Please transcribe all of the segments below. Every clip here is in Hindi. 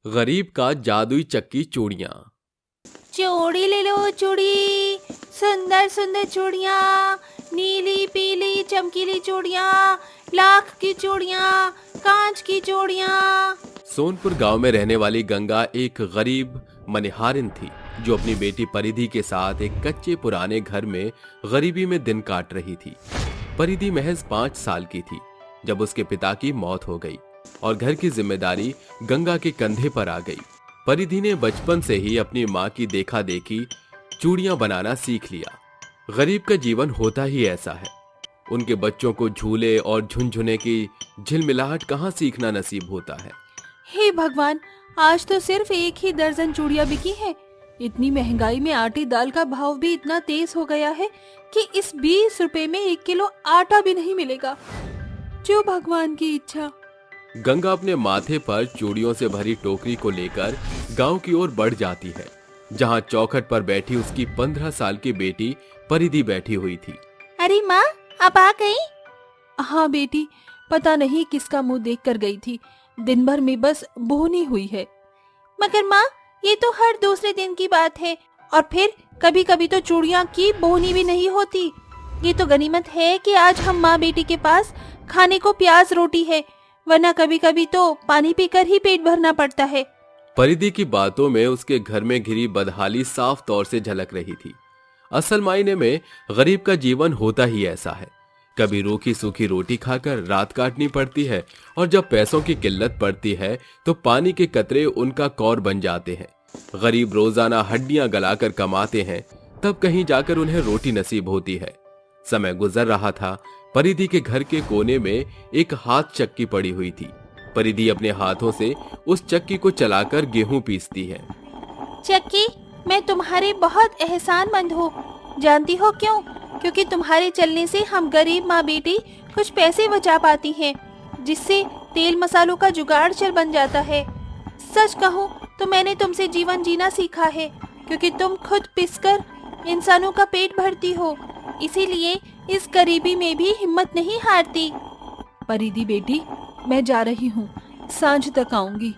गरीब का जादुई चक्की चूड़ियां। चूड़ी ले लो चूड़ी, सुंदर सुंदर चूड़ियाँ, नीली पीली चमकीली चूड़ियाँ, लाख की चूड़ियाँ, कांच की चूड़ियाँ। सोनपुर गांव में रहने वाली गंगा एक गरीब मनिहारिन थी जो अपनी बेटी परिधि के साथ एक कच्चे पुराने घर में गरीबी में दिन काट रही थी। परिधि महज 5 साल की थी जब उसके पिता की मौत हो गई और घर की जिम्मेदारी गंगा के कंधे पर आ गई। परिधि ने बचपन से ही अपनी माँ की देखा देखी चूड़ियां बनाना सीख लिया। गरीब का जीवन होता ही ऐसा है, उनके बच्चों को झूले और झुनझुने की झिलमिलाहट कहाँ सीखना नसीब होता है। हे भगवान, आज तो सिर्फ 1 ही दर्जन चूड़ियाँ बिकी है। इतनी महंगाई में आटे दाल का भाव भी इतना तेज हो गया है कि इस 20 रुपए में 1 किलो आटा भी नहीं मिलेगा। जो भगवान की इच्छा। गंगा अपने माथे पर चूड़ियों से भरी टोकरी को लेकर गांव की ओर बढ़ जाती है, जहां चौखट पर बैठी उसकी 15 साल की बेटी परिधि बैठी हुई थी। अरे माँ, आप आ गई? हाँ बेटी, पता नहीं किसका मुंह देख कर गई थी। दिन भर में बस बोहनी हुई है। मगर माँ, ये तो हर दूसरे दिन की बात है, और फिर कभी कभी तो चूड़ियाँ की बोहनी भी नहीं होती। ये तो गनीमत है कि आज हम माँ बेटी के पास खाने को प्याज रोटी है, वरना कभी कभी तो पानी पीकर ही पेट भरना पड़ता है। परिधि की बातों में उसके घर में घिरी बदहाली साफ तौर से झलक रही थी। असल मायने में गरीब का जीवन होता ही ऐसा है। कभी रूखी सूखी रोटी खाकर रात काटनी पड़ती है, और जब पैसों की किल्लत पड़ती है तो पानी के कतरे उनका कौर बन जाते हैं। गरीब रोजाना हड्डियां गलाकर कमाते हैं, तब कहीं जाकर उन्हें रोटी नसीब होती है। समय गुजर रहा था। परिधि के घर के कोने में एक हाथ चक्की पड़ी हुई थी। परिधि अपने हाथों से उस चक्की को चलाकर गेहूं पीसती है। चक्की, मैं तुम्हारे बहुत एहसानमंद हूँ। जानती हो क्यों? क्योंकि तुम्हारे चलने से हम गरीब माँ बेटी कुछ पैसे बचा पाती हैं, जिससे तेल मसालों का जुगाड़ चल बन जाता है। सच कहूँ तो मैंने तुमसे जीवन जीना सीखा है, क्योंकि तुम खुद पिसकर इंसानों का पेट भरती हो, इसीलिए इस गरीबी में भी हिम्मत नहीं हारती। परिधि बेटी, मैं जा रही हूँ, सांझ तक आऊंगी।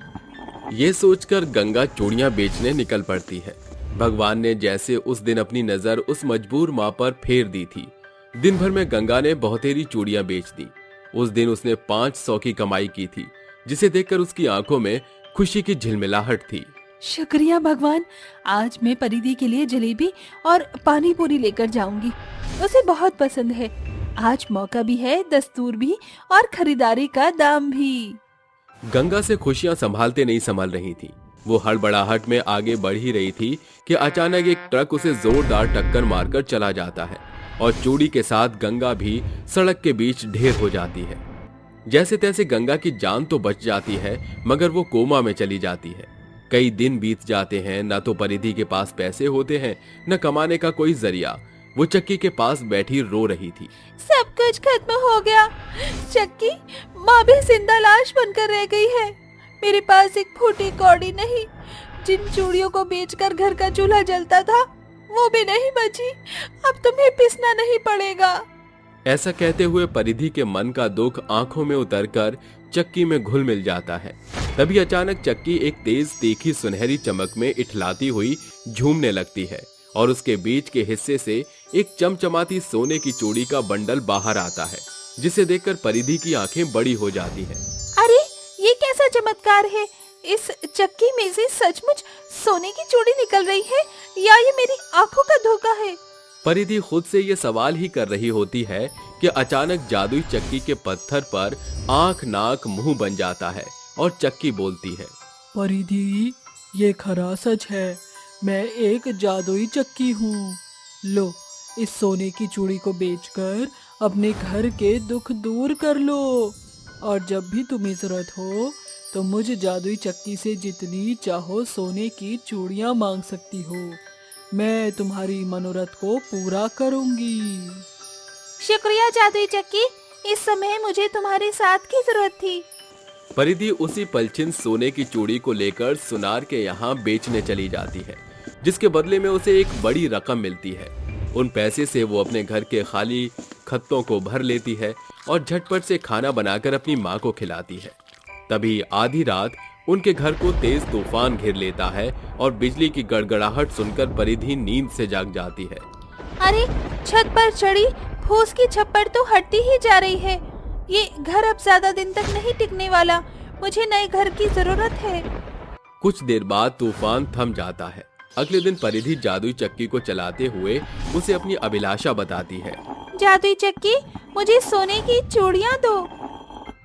ये सोचकर गंगा चूड़ियां बेचने निकल पड़ती है। भगवान ने जैसे उस दिन अपनी नजर उस मजबूर माँ पर फेर दी थी। दिन भर में गंगा ने बहुतेरी चूड़ियां बेच दी। उस दिन उसने 500 की कमाई की थी, जिसे देखकर उसकी आंखों में खुशी की झिलमिलाहट थी। शुक्रिया भगवान, आज मैं परिधि के लिए जलेबी और पानी पूरी लेकर जाऊंगी। उसे बहुत पसंद है। आज मौका भी है, दस्तूर भी, और खरीदारी का दाम भी। गंगा से खुशियां संभालते नहीं संभल रही थी। वो हड़बड़ाहट में आगे बढ़ ही रही थी कि अचानक एक ट्रक उसे जोरदार टक्कर मारकर चला जाता है, और चूड़ी के साथ गंगा भी सड़क के बीच ढेर हो जाती है। जैसे तैसे गंगा की जान तो बच जाती है, मगर वो कोमा में चली जाती है। कई दिन बीत जाते हैं, न तो परिधि के पास पैसे होते हैं, न कमाने का कोई जरिया। वो चक्की के पास बैठी रो रही थी। सब कुछ खत्म हो गया। चक्की, माँ भी जिंदा लाश बनकर रह गई है। मेरे पास एक फूटी कौड़ी नहीं। जिन चूड़ियों को बेचकर घर का चूल्हा जलता था, वो भी नहीं बची। अब तुम्हें पिसना नहीं पड़ेगा। ऐसा कहते हुए परिधि के मन का दुख आंखों में उतरकर चक्की में घुल मिल जाता है। तभी अचानक चक्की एक तेज तीखी सुनहरी चमक में इठलाती हुई झूमने लगती है, और उसके बीच के हिस्से से एक चमचमाती सोने की चूड़ी का बंडल बाहर आता है, जिसे देखकर परिधि की आंखें बड़ी हो जाती हैं। अरे, ये कैसा चमत्कार है? इस चक्की में से सचमुच सोने की चूड़ी निकल रही है, या ये मेरी आंखों का धोखा है? परिधि खुद से ये सवाल ही कर रही होती है कि अचानक जादुई चक्की के पत्थर पर आंख नाक मुंह बन जाता है, और चक्की बोलती है, परिधि, ये खरा सच है। मैं एक जादुई चक्की हूँ। लो, इस सोने की चूड़ी को बेचकर अपने घर के दुख दूर कर लो, और जब भी तुम्हें जरूरत हो तो मुझ जादुई चक्की से जितनी चाहो सोने की चूड़ियाँ मांग सकती हो। मैं तुम्हारी मनोरथ को पूरा करूंगी। शुक्रिया जादुई चक्की, इस समय मुझे तुम्हारे साथ की जरूरत थी। परिधि उसी पलछिन सोने की चूड़ी को लेकर सुनार के यहाँ बेचने चली जाती है, जिसके बदले में उसे एक बड़ी रकम मिलती है। उन पैसे से वो अपने घर के खाली खत्तों को भर लेती है और झटपट से खाना बनाकर अपनी माँ को खिलाती है। तभी आधी रात उनके घर को तेज तूफान घेर लेता है और बिजली की गड़गड़ाहट सुनकर परिधि नींद से जाग जाती है। अरे छत पर चढ़ी फूस की छप्पर तो हटती ही जा रही है। ये घर अब ज्यादा दिन तक नहीं टिकने वाला। मुझे नए घर की जरूरत है। कुछ देर बाद तूफान थम जाता है। अगले दिन परिधि जादुई चक्की को चलाते हुए उसे अपनी अभिलाषा बताती है। जादुई चक्की, मुझे सोने की चूड़ियाँ दो।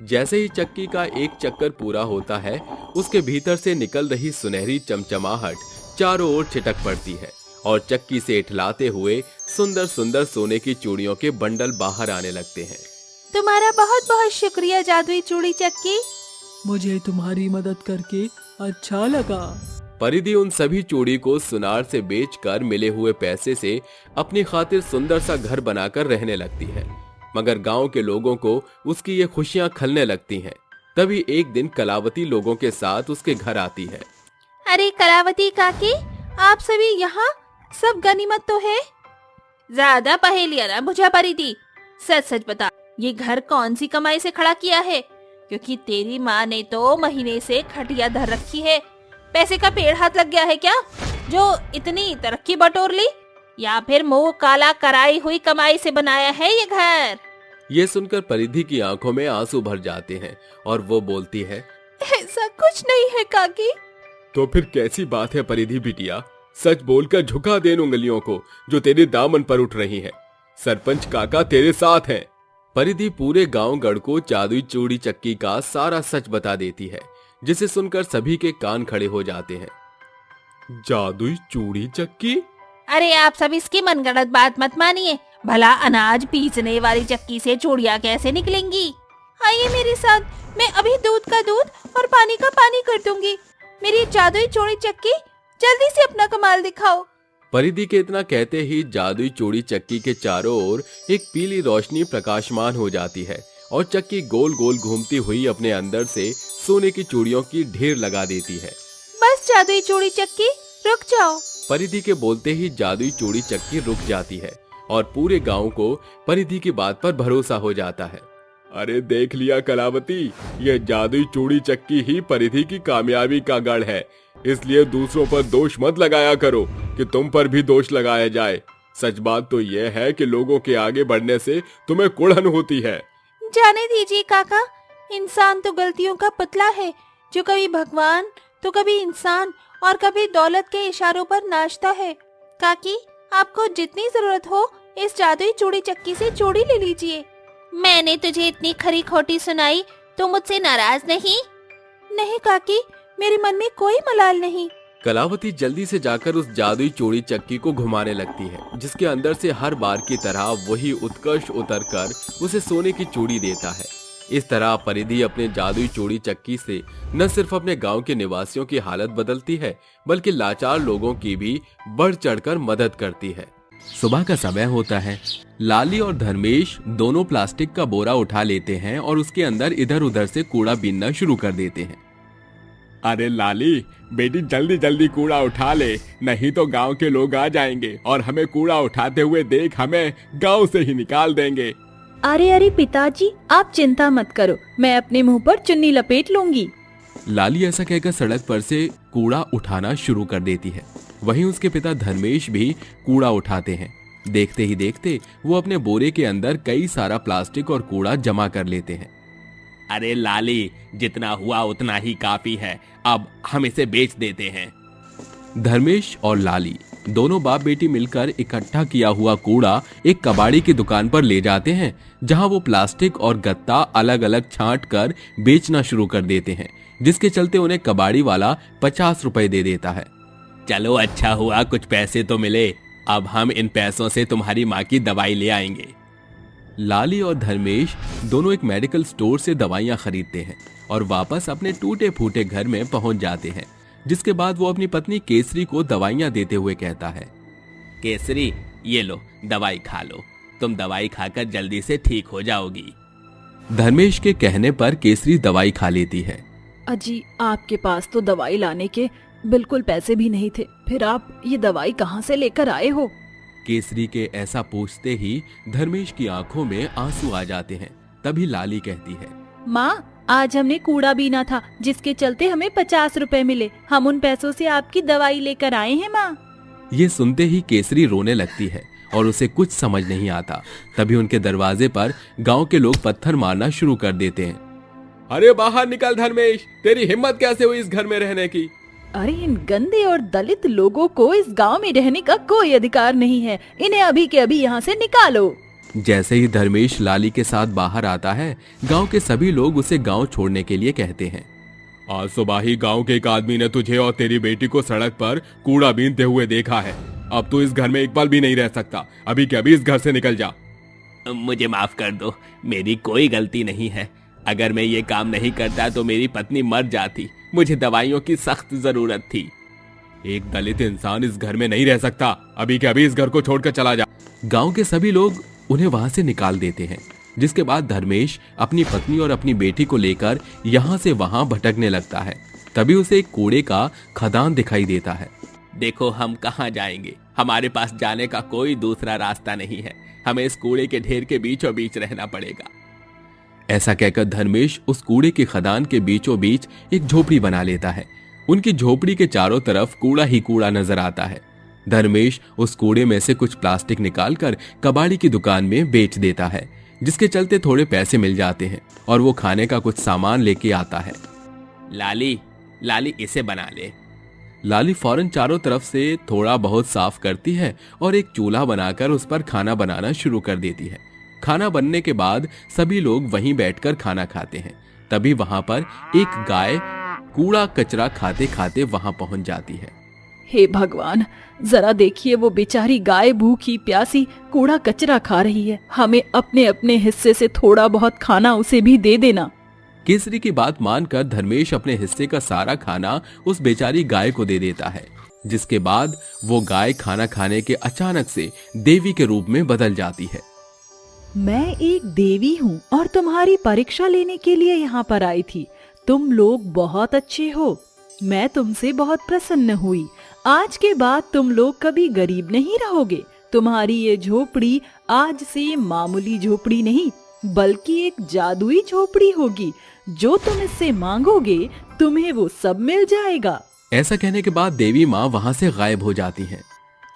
जैसे ही चक्की का एक चक्कर पूरा होता है, उसके भीतर से निकल रही सुनहरी चमचमाहट चारों ओर छिटक पड़ती है और चक्की से इठलाते हुए सुंदर सुंदर सोने की चूड़ियों के बंडल बाहर आने लगते हैं। तुम्हारा बहुत बहुत शुक्रिया जादुई चूड़ी चक्की। मुझे तुम्हारी मदद करके अच्छा लगा। परिधि उन सभी चूड़ी को सुनार से बेचकर मिले हुए पैसे से अपनी खातिर सुंदर सा घर बनाकर रहने लगती है। मगर गांव के लोगों को उसकी ये खुशियां खलने लगती हैं। तभी एक दिन कलावती लोगों के साथ उसके घर आती है। अरे कलावती काकी, आप सभी यहाँ? सब गनीमत तो है? ज्यादा पहेलियां ना बुझा परिधि, सच सच बता, ये घर कौन सी कमाई से खड़ा किया है? क्योंकि तेरी माँ ने तो महीने से खटिया धर रखी है। पैसे का पेड़ हाथ लग गया है क्या, जो इतनी तरक्की बटोर ली? या फिर मुंह काला कराई हुई कमाई से बनाया है ये घर? ये सुनकर परिधि की आंखों में आंसू भर जाते हैं और वो बोलती है, ऐसा कुछ नहीं है काकी। तो फिर कैसी बात है परिधि बिटिया? सच बोलकर झुका दे इन उंगलियों को जो तेरे दामन पर उठ रही हैं। सरपंच काका तेरे साथ हैं। परिधि पूरे गांव गढ़ को जादुई चूड़ी चक्की का सारा सच बता देती है, जिसे सुनकर सभी के कान खड़े हो जाते हैं। जादुई चूड़ी चक्की? अरे आप सब इसकी मनगढ़ंत बात मत मानिए। भला अनाज पीसने वाली चक्की से चूड़ियाँ कैसे निकलेंगी? आइए मेरे साथ, मैं अभी दूध का दूध और पानी का पानी कर दूंगी। मेरी जादुई चूड़ी चक्की, जल्दी से अपना कमाल दिखाओ। परिधि के इतना कहते ही जादुई चूड़ी चक्की के चारों ओर एक पीली रोशनी प्रकाशमान हो जाती है और चक्की गोल गोल घूमती हुई अपने अंदर से सोने की चूड़ियों की ढेर लगा देती है। बस जादुई चूड़ी चक्की, रुक जाओ। परिधि के बोलते ही जादुई चूड़ी चक्की रुक जाती है और पूरे गांव को परिधि की बात पर भरोसा हो जाता है। अरे देख लिया कलावती, ये जादुई चूड़ी चक्की ही परिधि की कामयाबी का गढ़ है। इसलिए दूसरों पर दोष मत लगाया करो कि तुम पर भी दोष लगाया जाए। सच बात तो यह है कि लोगों के आगे बढ़ने से तुम्हें कुड़न होती है। जाने दीजिए काका, इंसान तो गलतियों का पुतला है, जो कभी भगवान तो कभी इंसान और कभी दौलत के इशारों पर नाचता है। काकी, आपको जितनी जरूरत हो इस जादुई चूड़ी चक्की से चूड़ी ले लीजिए। मैंने तुझे इतनी खरी खोटी सुनाई तो मुझसे नाराज नहीं? नहीं काकी, मेरे मन में कोई मलाल नहीं। कलावती जल्दी से जाकर उस जादुई चूड़ी चक्की को घुमाने लगती है, जिसके अंदर से हर बार की तरह वही उत्कर्ष उतरकर उसे सोने की चूड़ी देता है। इस तरह परिधि अपने जादुई चूड़ी चक्की से न सिर्फ अपने गांव के निवासियों की हालत बदलती है, बल्कि लाचार लोगों की भी बढ़ चढ़कर मदद करती है। सुबह का समय होता है। लाली और धर्मेश दोनों प्लास्टिक का बोरा उठा लेते हैं और उसके अंदर इधर उधर से कूड़ा बीनना शुरू कर देते हैं। अरे लाली बेटी, जल्दी जल्दी कूड़ा उठा ले, नहीं तो गांव के लोग आ जाएंगे और हमें कूड़ा उठाते हुए देख हमें गांव से ही निकाल देंगे। अरे अरे पिताजी, आप चिंता मत करो, मैं अपने मुंह पर चुन्नी लपेट लूंगी। लाली ऐसा कहकर सड़क पर से कूड़ा उठाना शुरू कर देती है। वहीं उसके पिता धर्मेश भी कूड़ा उठाते हैं। देखते ही देखते वो अपने बोरे के अंदर कई सारा प्लास्टिक और कूड़ा जमा कर लेते हैं। अरे लाली, जितना हुआ उतना ही काफी है, अब हम इसे बेच देते हैं। धर्मेश और लाली दोनों बाप बेटी मिलकर इकट्ठा किया हुआ कूड़ा एक कबाड़ी की दुकान पर ले जाते हैं, जहां वो प्लास्टिक और गत्ता अलग अलग छांट कर बेचना शुरू कर देते हैं, जिसके चलते उन्हें कबाड़ी वाला 50 रुपए दे देता है। चलो अच्छा हुआ, कुछ पैसे तो मिले। अब हम इन पैसों से तुम्हारी माँ की दवाई ले आएंगे। लाली और धर्मेश दोनों एक मेडिकल स्टोर से दवाइयां खरीदते हैं और वापस अपने टूटे फूटे घर में पहुंच जाते हैं, जिसके बाद वो अपनी पत्नी केसरी को दवाइयां देते हुए कहता है, केसरी, ये लो दवाई खा लो, तुम दवाई खाकर जल्दी से ठीक हो जाओगी। धर्मेश के कहने पर केसरी दवाई खा लेती है। अजी, आपके पास तो दवाई लाने के बिल्कुल पैसे भी नहीं थे, फिर आप ये दवाई कहाँ से लेकर आए हो? केसरी के ऐसा पूछते ही धर्मेश की आंखों में आंसू आ जाते हैं। तभी लाली कहती है, माँ, आज हमने कूड़ा बीना था, जिसके चलते हमें 50 रुपए मिले। हम उन पैसों से आपकी दवाई लेकर आए हैं माँ। ये सुनते ही केसरी रोने लगती है और उसे कुछ समझ नहीं आता। तभी उनके दरवाजे पर गांव के लोग पत्थर मारना शुरू कर देते हैं। अरे बाहर निकल धर्मेश, तेरी हिम्मत कैसे हुई इस घर में रहने की? अरे इन गंदे और दलित लोगों को इस गांव में रहने का कोई अधिकार नहीं है। इन्हें अभी के अभी यहाँ से निकालो। जैसे ही धर्मेश लाली के साथ बाहर आता है, गांव के सभी लोग उसे गांव छोड़ने के लिए कहते हैं। आज सुबह ही गांव के एक आदमी ने तुझे और तेरी बेटी को सड़क पर कूड़ा बीनते हुए देखा है। अब तू इस घर में एक पल भी नहीं रह सकता। अभी के अभी इस घर से निकल जा। मुझे माफ कर दो, मेरी कोई गलती नहीं है। अगर मैं ये काम नहीं करता तो मेरी पत्नी मर जाती। मुझे दवाइयों की सख्त जरूरत थी। एक दलित इंसान इस घर में नहीं रह सकता। अभी के अभी इस घर को छोड़कर चला जा। गांव के सभी लोग उन्हें वहां से निकाल देते हैं, जिसके बाद धर्मेश अपनी पत्नी और अपनी बेटी को लेकर यहाँ से वहां भटकने लगता है। तभी उसे एक कूड़े का खदान दिखाई देता है। देखो हम कहाँ जाएंगे, हमारे पास जाने का कोई दूसरा रास्ता नहीं है। हमें इस कूड़े के ढेर के बीचों बीच रहना पड़ेगा। ऐसा कहकर धर्मेश उस कूड़े की खदान के बीचों बीच एक झोपड़ी बना लेता है। उनकी झोपड़ी के चारों तरफ कूड़ा ही कूड़ा नजर आता है। धर्मेश उस कूड़े में से कुछ प्लास्टिक निकालकर कबाड़ी की दुकान में बेच देता है, जिसके चलते थोड़े पैसे मिल जाते हैं और वो खाने का कुछ सामान लेके आता है। लाली इसे बना ले। लाली फौरन चारों तरफ से थोड़ा बहुत साफ करती है और एक चूल्हा बनाकर उस पर खाना बनाना शुरू कर देती है। खाना बनने के बाद सभी लोग वहीं बैठकर खाना खाते हैं। तभी वहां पर एक गाय कूड़ा कचरा खाते खाते वहां पहुंच जाती है। हे भगवान, जरा देखिए वो बेचारी गाय भूखी प्यासी कूड़ा कचरा खा रही है। हमें अपने अपने हिस्से से थोड़ा बहुत खाना उसे भी दे देना। केसरी की बात मानकर धर्मेश अपने हिस्से का सारा खाना उस बेचारी गाय को दे देता है, जिसके बाद वो गाय खाना खाने के अचानक से देवी के रूप में बदल जाती है। मैं एक देवी हूँ और तुम्हारी परीक्षा लेने के लिए यहाँ पर आई थी। तुम लोग बहुत अच्छे हो, मैं तुमसे बहुत प्रसन्न हुई। आज के बाद तुम लोग कभी गरीब नहीं रहोगे। तुम्हारी ये झोपड़ी आज से मामूली झोपड़ी नहीं, बल्कि एक जादुई झोपड़ी होगी। जो तुम इससे मांगोगे तुम्हें वो सब मिल जाएगा। ऐसा कहने के बाद देवी माँ वहाँ से गायब हो जाती हैं।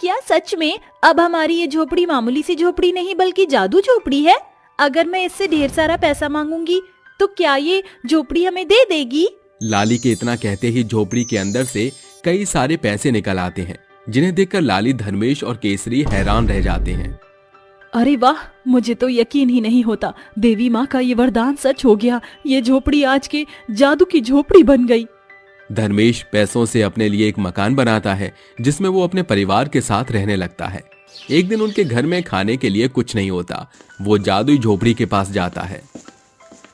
क्या सच में अब हमारी ये झोपड़ी मामूली सी झोपड़ी नहीं बल्कि जादू झोपड़ी है? अगर मैं इससे ढेर सारा पैसा मांगूंगी तो क्या ये झोपड़ी हमें दे देगी? लाली के इतना कहते ही झोपड़ी के अंदर से कई सारे पैसे निकल आते हैं, जिन्हें देखकर लाली, धर्मेश और केसरी हैरान रह जाते हैं। अरे वाह, मुझे तो यकीन ही नहीं होता। देवी माँ का ये वरदान सच हो गया। ये झोपड़ी आज के जादू की झोपड़ी बन गई। धर्मेश पैसों से अपने लिए एक मकान बनाता है, जिसमें वो अपने परिवार के साथ रहने लगता है। एक दिन उनके घर में खाने के लिए कुछ नहीं होता। वो जादुई झोपड़ी के पास जाता है।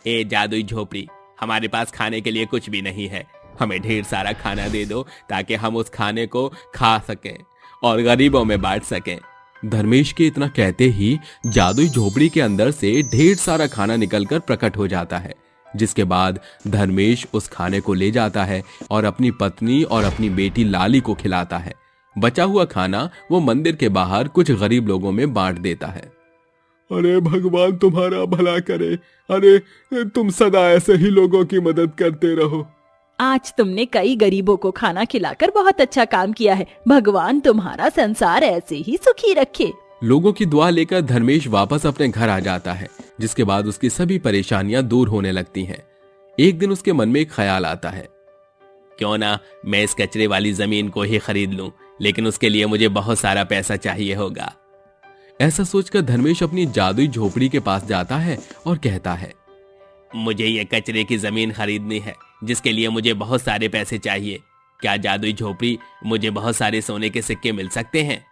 ए जादुई झोपड़ी, हमारे पास खाने के लिए कुछ भी नहीं है। हमें ढेर सारा खाना दे दो ताकि हम उस खाने को खा सकें और गरीबों में बांट सकें। धर्मेश के इतना कहते ही जादुई झोपड़ी के अंदर से ढेर सारा खाना निकलकर प्रकट हो जाता है, जिसके बाद धर्मेश उस खाने को ले जाता है और अपनी पत्नी और अपनी बेटी लाली को खिलाता है। बचा हुआ खाना वो मंदिर के बाहर कुछ गरीब लोगों में बांट देता है। अरे भगवान तुम्हारा भला करे। अरे तुम सदा ऐसे ही लोगों की मदद करते रहो। आज तुमने कई गरीबों को खाना खिलाकर बहुत अच्छा काम किया है। भगवान तुम्हारा संसार ऐसे ही सुखी रखे। लोगों की दुआ लेकर धर्मेश वापस अपने घर आ जाता है, जिसके बाद उसकी सभी परेशानियां दूर होने लगती हैं। एक दिन उसके मन में एक ख्याल आता है, क्यों ना मैं इस कचरे वाली जमीन को ही खरीद लूं, लेकिन उसके लिए मुझे बहुत सारा पैसा चाहिए होगा। ऐसा सोचकर धर्मेश अपनी जादुई झोपड़ी के पास जाता है और कहता है, मुझे ये कचरे की जमीन खरीदनी है, जिसके लिए मुझे बहुत सारे पैसे चाहिए। क्या जादुई झोपड़ी मुझे बहुत सारे सोने के सिक्के मिल सकते हैं?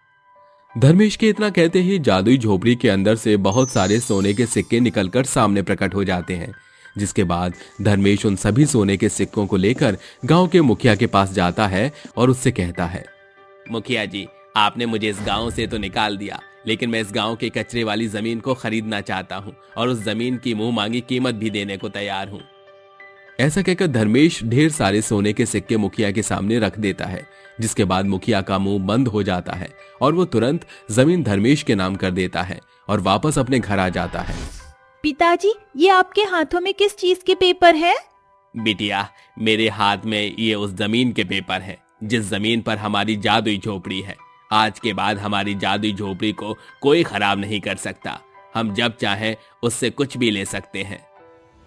धर्मेश के इतना कहते ही जादुई झोपड़ी के अंदर से बहुत सारे सोने के सिक्के निकलकर सामने प्रकट हो जाते हैं, जिसके बाद धर्मेश उन सभी सोने के सिक्कों को लेकर गांव के मुखिया के पास जाता है और उससे कहता है, मुखिया जी, आपने मुझे इस गांव से तो निकाल दिया, लेकिन मैं इस गांव के कचरे वाली जमीन को खरीदना चाहता हूं और उस जमीन की मुंह मांगी कीमत भी देने को तैयार हूं। ऐसा कहकर धर्मेश ढेर सारे सोने के सिक्के मुखिया के सामने रख देता है, जिसके बाद मुखिया का मुंह बंद हो जाता है और वो तुरंत जमीन धर्मेश के नाम कर देता है और वापस अपने घर आ जाता है। पिताजी, ये आपके हाथों में किस चीज के पेपर है? बिटिया, मेरे हाथ में ये उस जमीन के पेपर हैं जिस जमीन पर हमारी जादुई झोपड़ी है। आज के बाद हमारी जादुई झोपड़ी को कोई खराब नहीं कर सकता। हम जब चाहें उससे कुछ भी ले सकते हैं।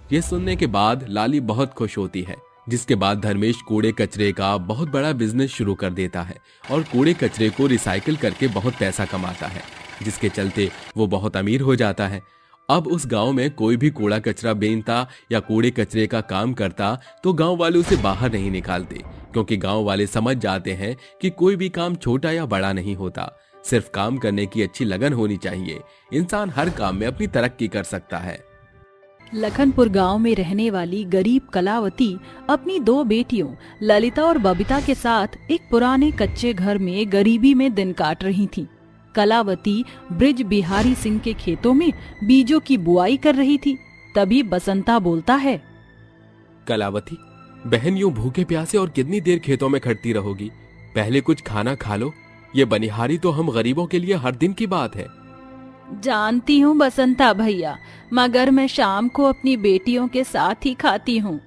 ये सुनने के बाद लाली बहुत खुश होती है, जिसके बाद धर्मेश कूड़े कचरे का बहुत बड़ा बिजनेस शुरू कर देता है और कूड़े कचरे को रिसाइकिल करके बहुत पैसा कमाता है, जिसके चलते वो बहुत अमीर हो जाता है। अब उस गांव में कोई भी कूड़ा कचरा बेचता या कूड़े कचरे का काम करता तो गांव वाले उसे बाहर नहीं निकालते, क्योंकि गांव वाले समझ जाते हैं कि कोई भी काम छोटा या बड़ा नहीं होता, सिर्फ काम करने की अच्छी लगन होनी चाहिए। इंसान हर काम में अपनी तरक्की कर सकता है। लखनपुर गांव में रहने वाली गरीब कलावती अपनी 2 बेटियों ललिता और बबीता के साथ एक पुराने कच्चे घर में गरीबी में दिन काट रही थी। कलावती ब्रिज बिहारी सिंह के खेतों में बीजों की बुआई कर रही थी। तभी बसंता बोलता है, कलावती बहन, यूं भूखे प्यासे और कितनी देर खेतों में खटती रहोगी? पहले कुछ खाना खा लो। ये बनिहारी तो हम गरीबों के लिए हर दिन की बात है। जानती हूँ बसंता भैया, मगर मैं शाम को अपनी बेटियों के साथ ही खाती हूँ।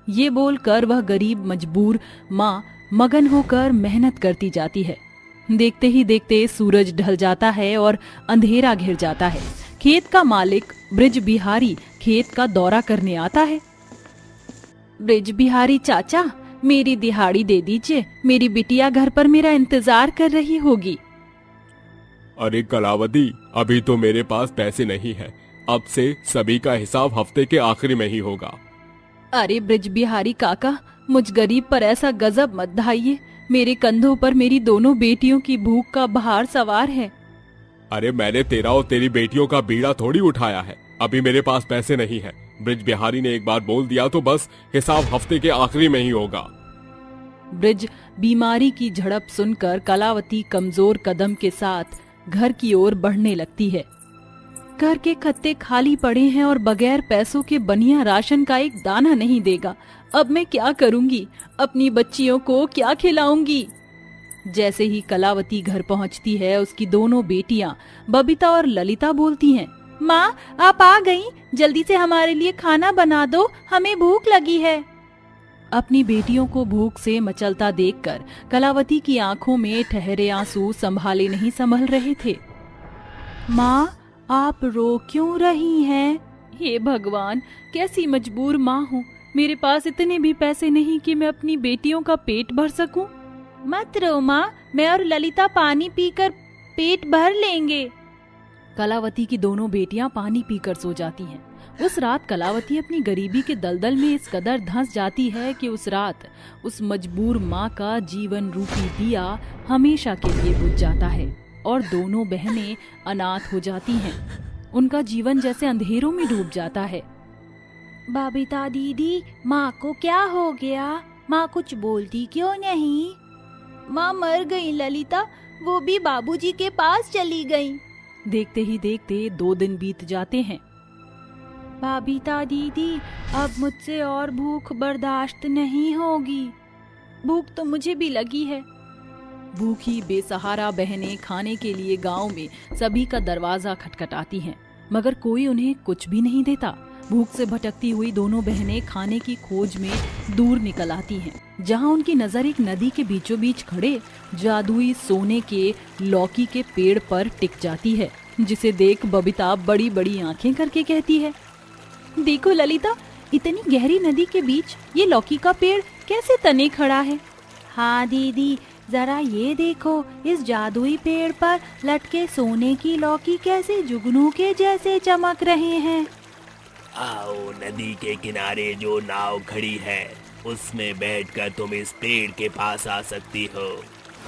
ये बोलकर वह गरीब मजबूर माँ मगन होकर मेहनत करती जाती है। देखते ही देखते सूरज ढल जाता है और अंधेरा घिर जाता है। खेत का मालिक ब्रिज बिहारी खेत का दौरा करने आता है। ब्रिज बिहारी चाचा, मेरी दिहाड़ी दे दीजिए, मेरी बिटिया घर पर मेरा इंतजार कर रही होगी। अरे कलावती, अभी तो मेरे पास पैसे नहीं है। अब से सभी का हिसाब हफ्ते के आखिरी में ही होगा। अरे ब्रिज बिहारी काका, मुझ गरीब पर ऐसा गजब मत ढाइए। मेरे कंधों पर मेरी दोनों बेटियों की भूख का भार सवार है। अरे मैंने तेरा और तेरी बेटियों का बीड़ा थोड़ी उठाया है। अभी मेरे पास पैसे नहीं है। ब्रिज बिहारी ने एक बार बोल दिया तो बस हिसाब हफ्ते के आखिरी में ही होगा। ब्रिज बीमारी की झड़प सुनकर कलावती कमजोर कदम के साथ घर की ओर बढ़ने लगती है। घर के खत्ते खाली पड़े हैं और बगैर पैसों के बनिया राशन का एक दाना नहीं देगा। अब मैं क्या करूंगी? अपनी बच्चियों को क्या खिलाऊंगी? जैसे ही कलावती घर पहुंचती है, उसकी दोनों बेटियां बबीता और ललिता बोलती हैं, माँ आप आ गईं, जल्दी से हमारे लिए खाना बना दो, हमें भूख लगी है। अपनी बेटियों को भूख से मचलता देखकर कलावती की आंखों में ठहरे आंसू संभाले नहीं संभल रहे थे। माँ आप रो क्यों रही हैं? हे भगवान, कैसी मजबूर माँ हूँ। मेरे पास इतने भी पैसे नहीं कि मैं अपनी बेटियों का पेट भर सकूं। मत रो माँ, मैं और ललिता पानी पीकर पेट भर लेंगे। कलावती की दोनों बेटियां पानी पीकर सो जाती हैं। उस रात कलावती अपनी गरीबी के दलदल में इस कदर धंस जाती है कि उस रात उस मजबूर माँ का जीवन रूपी दिया हमेशा के लिए बुझ जाता है और दोनों बहनें अनाथ हो जाती हैं। उनका जीवन जैसे अंधेरों में डूब जाता है। बबीता दीदी, माँ को क्या हो गया? माँ कुछ बोलती क्यों नहीं? माँ मर गई ललिता, वो भी बाबूजी के पास चली गई। देखते ही देखते 2 दिन बीत जाते हैं। बबीता दीदी, अब मुझसे और भूख बर्दाश्त नहीं होगी। भूख तो मुझे भी लगी है। भूखी बेसहारा बहनें खाने के लिए गांव में सभी का दरवाजा खटखटाती हैं, मगर कोई उन्हें कुछ भी नहीं देता। भूख से भटकती हुई दोनों बहनें खाने की खोज में दूर निकल आती हैं, जहां उनकी नजर एक नदी के बीचों बीच खड़े जादुई सोने के लौकी के पेड़ पर टिक जाती है, जिसे देख बबीता बड़ी बड़ी आंखें करके कहती है, देखो ललिता, इतनी गहरी नदी के बीच ये लौकी का पेड़ कैसे तने खड़ा है? हाँ दीदी, जरा ये देखो, इस जादुई पेड़ पर लटके सोने की लौकी कैसे जुगनू के जैसे चमक रहे हैं। आओ, नदी के किनारे जो नाव खड़ी है उसमें बैठकर तुम इस पेड़ के पास आ सकती हो।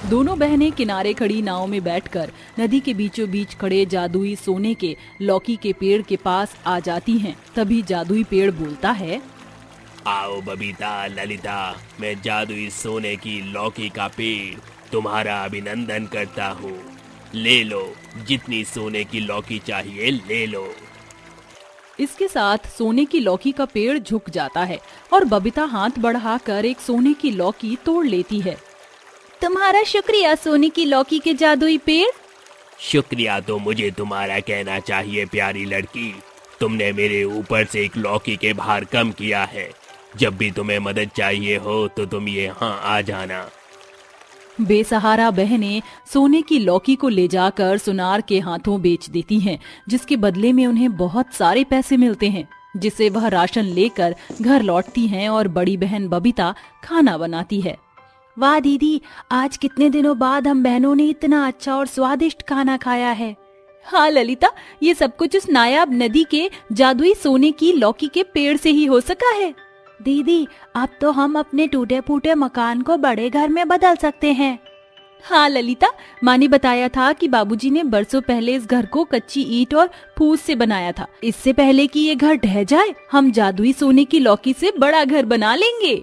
दोनों बहनें किनारे खड़ी नाव में बैठकर नदी के बीचों बीच खड़े जादुई सोने के लौकी के पेड़ के पास आ जाती हैं। तभी जादुई पेड़ बोलता है, आओ बबीता, ललिता, मैं जादुई सोने की लौकी का पेड़ तुम्हारा अभिनंदन करता हूँ। ले लो, जितनी सोने की लौकी चाहिए ले लो। इसके साथ सोने की लौकी का पेड़ झुक जाता है और बबीता हाथ बढ़ाकर एक सोने की लौकी तोड़ लेती है। तुम्हारा शुक्रिया सोने की लौकी के जादुई पेड़। शुक्रिया तो मुझे तुम्हारा कहना चाहिए प्यारी लड़की। तुमने मेरे ऊपर से एक लौकी के भार कम किया है। जब भी तुम्हें मदद चाहिए हो तो तुम यहाँ आ जाना। बेसहारा बहनें सोने की लौकी को ले जाकर सुनार के हाथों बेच देती हैं, जिसके बदले में उन्हें बहुत सारे पैसे मिलते हैं, जिसे वह राशन लेकर घर लौटती हैं और बड़ी बहन बबीता खाना बनाती है। वाह दीदी, आज कितने दिनों बाद हम बहनों ने इतना अच्छा और स्वादिष्ट खाना खाया है। हाँ ललिता, ये सब कुछ उस नायाब नदी के जादुई सोने की लौकी के पेड़ से ही हो सका है। दीदी, अब तो हम अपने टूटे फूटे मकान को बड़े घर में बदल सकते हैं। हाँ ललिता, माँ ने बताया था कि बाबूजी ने बरसों पहले इस घर को कच्ची ईंट और फूस से बनाया था। इससे पहले कि ये घर ढह जाए, हम जादुई सोने की लौकी से बड़ा घर बना लेंगे।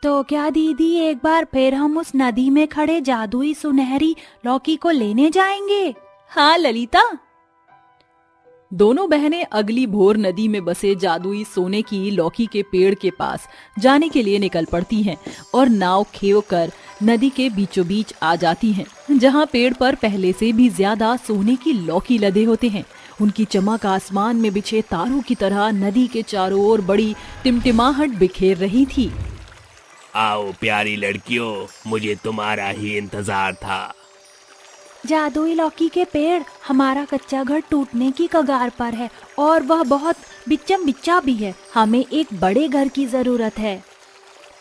तो क्या दीदी, एक बार फिर हम उस नदी में खड़े जादुई सुनहरी लौकी को लेने जाएंगे? हाँ ललिता। दोनों बहनें अगली भोर नदी में बसे जादुई सोने की लौकी के पेड़ के पास जाने के लिए निकल पड़ती हैं और नाव खेव कर नदी के बीचों बीच आ जाती हैं, जहां पेड़ पर पहले से भी ज्यादा सोने की लौकी लदे होते हैं। उनकी चमक आसमान में बिछे तारों की तरह नदी के चारों ओर बड़ी टिमटिमाहट बिखेर रही थी। आओ प्यारी लड़कियों, मुझे तुम्हारा ही इंतजार था। जादुई लौकी के पेड़, हमारा कच्चा घर टूटने की कगार पर है और वह बहुत बिच्चम बिच्चा भी है। हमें एक बड़े घर की जरूरत है।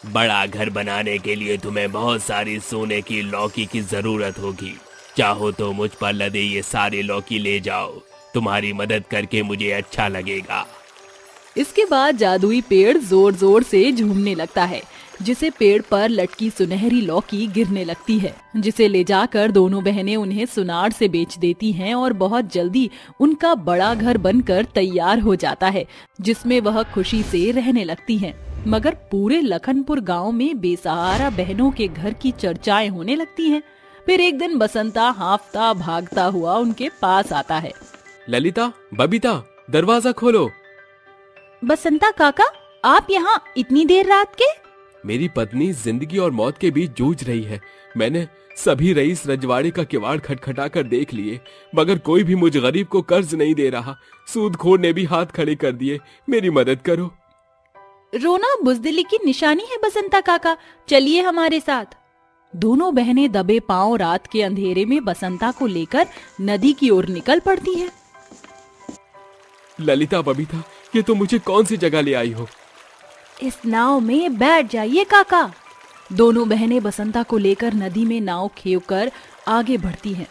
बड़ा घर बनाने के लिए तुम्हें बहुत सारी सोने की लौकी की जरूरत होगी। चाहो तो मुझ पर लदे ये सारे लौकी ले जाओ, तुम्हारी मदद करके मुझे अच्छा लगेगा। इसके बाद जादुई पेड़ जोर जोर से झूमने लगता है, जिसे पेड़ पर लटकी सुनहरी लौकी गिरने लगती है, जिसे ले जाकर दोनों बहनें उन्हें सुनार से बेच देती हैं और बहुत जल्दी उनका बड़ा घर बनकर तैयार हो जाता है, जिसमें वह खुशी से रहने लगती हैं। मगर पूरे लखनपुर गांव में बेसहारा बहनों के घर की चर्चाएं होने लगती हैं। फिर एक दिन बसंता हांफता भागता हुआ उनके पास आता है। ललिता, बबीता, दरवाजा खोलो। बसंता काका, आप यहाँ इतनी देर रात के? मेरी पत्नी जिंदगी और मौत के बीच जूझ रही है। मैंने सभी रईस रजवाड़े का किवाड़ खटखटा कर देख लिए, मगर कोई भी मुझ गरीब को कर्ज नहीं दे रहा। सूदखोर ने भी हाथ खड़े कर दिए। मेरी मदद करो। रोना बुजदिली की निशानी है बसंता काका, चलिए हमारे साथ। दोनों बहनें दबे पांव रात के अंधेरे में बसंता को लेकर नदी की ओर निकल पड़ती हैं। ललिता, बबीता, ये तो मुझे कौन सी जगह ले आई हो? इस नाव में बैठ जाइए काका। दोनों बहनें बसंता को लेकर नदी में नाव खेवकर आगे बढ़ती हैं।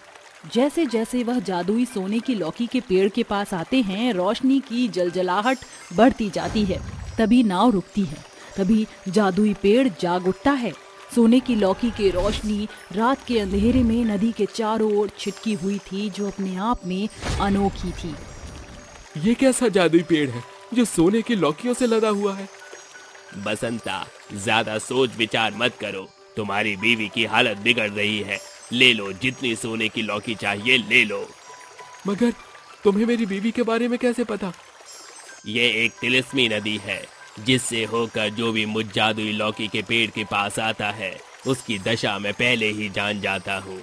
जैसे जैसे वह जादुई सोने की लौकी के पेड़ के पास आते हैं, रोशनी की जलजलाहट बढ़ती जाती है। तभी नाव रुकती है। तभी जादुई पेड़ जाग उठता है। सोने की लौकी की रोशनी रात के अंधेरे में नदी के चारों ओर छिटकी हुई थी, जो अपने आप में अनोखी थी। ये कैसा जादुई पेड़ है जो सोने की लौकियों से लदा हुआ है? बसंता, ज्यादा सोच विचार मत करो। तुम्हारी बीवी की हालत बिगड़ रही है। ले लो, जितनी सोने की लौकी चाहिए ले लो। मगर तुम्हें मेरी बीवी के बारे में कैसे पता? ये एक तिलिस्मी नदी है, जिससे होकर जो भी मुझ जादुई लौकी के पेड़ के पास आता है, उसकी दशा मैं पहले ही जान जाता हूँ।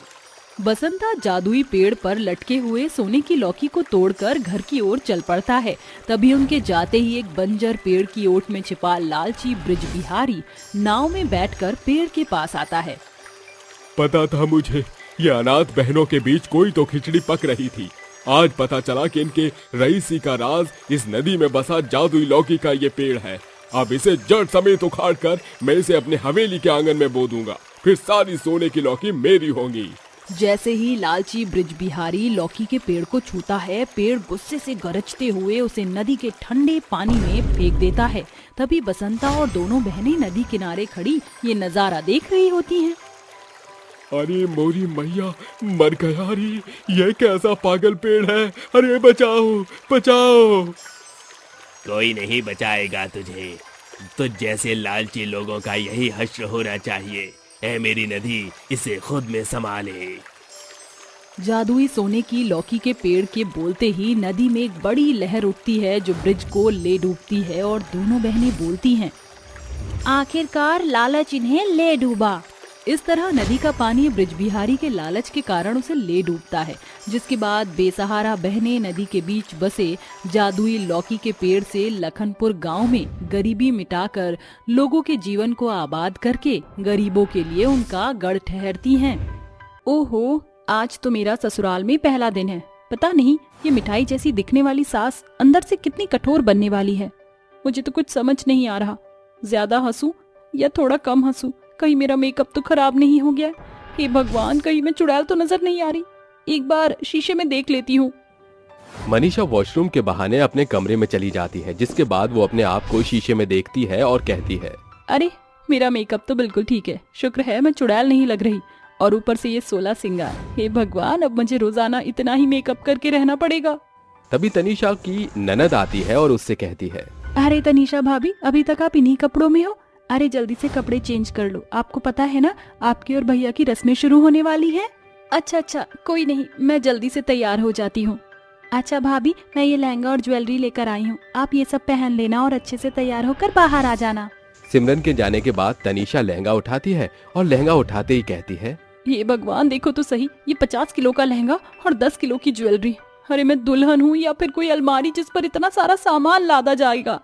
बसंता जादुई पेड़ पर लटके हुए सोने की लौकी को तोड़कर घर की ओर चल पड़ता है। तभी उनके जाते ही एक बंजर पेड़ की ओट में छिपा लालची ब्रिज बिहारी नाव में बैठकर पेड़ के पास आता है। पता था मुझे, ये अनाथ बहनों के बीच कोई तो खिचड़ी पक रही थी। आज पता चला कि इनके रईसी का राज इस नदी में बसा जादुई लौकी का ये पेड़ है। अब इसे जड़ समेत उखाड़ कर मैं इसे अपने हवेली के आंगन में बो दूंगा, फिर सारी सोने की लौकी मेरी होंगी। जैसे ही लालची ब्रिज बिहारी लौकी के पेड़ को छूता है, पेड़ गुस्से से गरजते हुए उसे नदी के ठंडे पानी में फेंक देता है। तभी बसंता और दोनों बहनें नदी किनारे खड़ी ये नजारा देख रही होती हैं। अरे मोरी मैया, मर गया रे, ये कैसा पागल पेड़ है। अरे बचाओ बचाओ। कोई नहीं बचाएगा तुझे। तुझ जैसे लालची लोगों का यही हश्र होना चाहिए। ऐ मेरी नदी, इसे खुद में संभाले। जादुई सोने की लौकी के पेड़ के बोलते ही नदी में एक बड़ी लहर उठती है, जो ब्रिज को ले डूबती है और दोनों बहनें बोलती हैं, आखिरकार लालच इन्हें ले डूबा। इस तरह नदी का पानी ब्रिजबिहारी के लालच के कारण उसे ले डूबता है, जिसके बाद बेसहारा बहनें नदी के बीच बसे जादुई लौकी के पेड़ से लखनपुर गांव में गरीबी मिटाकर लोगों के जीवन को आबाद करके गरीबों के लिए उनका गढ़ ठहरती हैं। ओहो, आज तो मेरा ससुराल में पहला दिन है। पता नहीं ये मिठाई जैसी दिखने वाली सास अंदर से कितनी कठोर बनने वाली है। मुझे तो कुछ समझ नहीं आ रहा, ज्यादा हंसूं या थोड़ा कम हंसूं? कहीं मेरा मेकअप तो खराब नहीं हो गया? हे भगवान, कहीं मैं चुड़ैल तो नजर नहीं आ रही। एक बार शीशे में देख लेती हूँ। मनीषा वॉशरूम के बहाने अपने कमरे में चली जाती है, जिसके बाद वो अपने आप को शीशे में देखती है और कहती है, अरे मेरा मेकअप तो बिल्कुल ठीक है, शुक्र है मैं चुड़ैल नहीं लग रही। और ऊपर से ये 16 सिंगार। हे भगवान, अब मुझे रोजाना इतना ही मेकअप करके रहना पड़ेगा। तभी तनीषा की ननद आती है और उससे कहती है, अरे तनीषा भाभी, अभी तक आप इन्हीं कपड़ों में हो? अरे जल्दी से कपड़े चेंज कर लो, आपको पता है ना आपकी और भैया की रस्में शुरू होने वाली हैं। अच्छा, कोई नहीं, मैं जल्दी से तैयार हो जाती हूँ। अच्छा भाभी, मैं ये लहंगा और ज्वेलरी लेकर आई हूँ, आप ये सब पहन लेना और अच्छे से तैयार होकर बाहर आ जाना। सिमरन के जाने के बाद तनीषा लहंगा उठाती है और लहंगा उठाते ही कहती है, ये भगवान, देखो तो सही, ये 50 किलो का लहंगा और 10 किलो की ज्वेलरी। अरे मैं दुल्हन हूँ या फिर कोई अलमारी जिस पर इतना सारा सामान लादा जाएगा।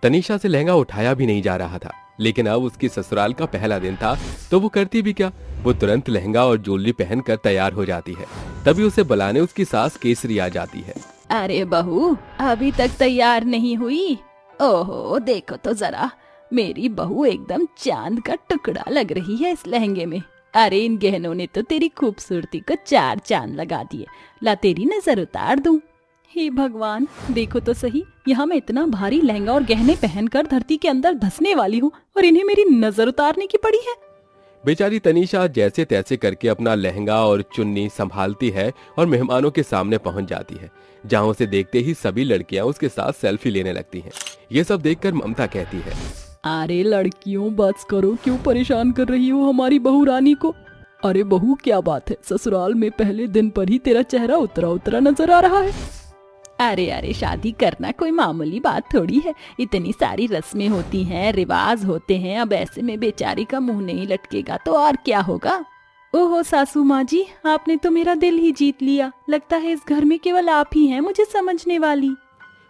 तनीषा से लहंगा उठाया भी नहीं जा रहा था, लेकिन अब उसकी ससुराल का पहला दिन था तो वो करती भी क्या, वो तुरंत लहंगा और ज्वेलरी पहनकर तैयार हो जाती है। तभी उसे बुलाने उसकी सास केसरी आ जाती है। अरे बहू, अभी तक तैयार नहीं हुई? ओहो, देखो तो जरा, मेरी बहू एकदम चांद का टुकड़ा लग रही है इस लहंगे में। अरे इन गहनों ने तो तेरी खूबसूरती को 4 चांद लगा दिए। ला तेरी नजर उतार दूं। हे भगवान, देखो तो सही, यहाँ मैं इतना भारी लहंगा और गहने पहनकर धरती के अंदर धंसने वाली हूँ और इन्हें मेरी नजर उतारने की पड़ी है। बेचारी तनीषा जैसे तैसे करके अपना लहंगा और चुन्नी संभालती है और मेहमानों के सामने पहुंच जाती है, जहां उसे देखते ही सभी लड़कियां उसके साथ सेल्फी लेने लगती हैं। ये सब देखकर ममता कहती है, अरे लड़कियों, बस करो, क्यों परेशान कर रही हो हमारी बहू रानी को? अरे बहू, क्या बात है, ससुराल में पहले दिन पर ही तेरा चेहरा उतरा उतरा नजर आ रहा है। अरे शादी करना कोई मामूली बात थोड़ी है, इतनी सारी रस्में होती हैं, रिवाज होते हैं। अब ऐसे में बेचारी का मुंह नहीं लटकेगा तो और क्या होगा। ओहो सासू माँ जी, आपने तो मेरा दिल ही जीत लिया। लगता है इस घर में केवल आप ही हैं मुझे समझने वाली।